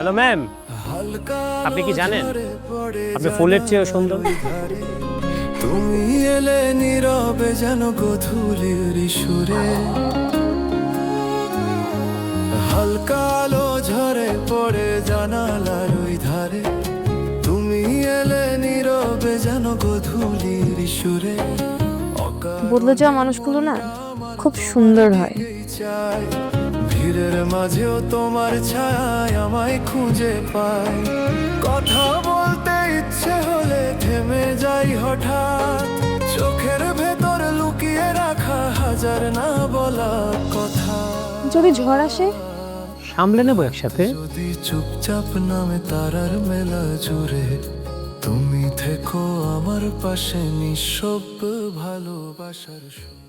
Hello ma'am, আপনি কি জানেন আপনি ফুলের চেয়েও সুন্দর? তুমি এলে নীরবে যেন গধূলির সুরে, হালকা আলো ঝরে পড়ে জানালার ওই ধারে। তুমি এলে নীরবে যেন গধূলির সুরে। বদলে যাওয়া মানুষগুলো না খুব সুন্দর হয়। ভিড়ের মাঝেও তোমার ছায়া আমায় খুঁজে পায়। কথা বলতে ইচ্ছে হলে থেমে যাই হঠাৎ, চোখের ভেতর লুকিয়ে রাখা হাজার না বলা কথা। যদি ঝড় আসে সামলে নেবো একসাথে। যদি চুপচাপ নামে তারার মেলা জুড়ে, তুমি থেকো আমার পাশে নিঃশব্দ ভালোবাসার সুর।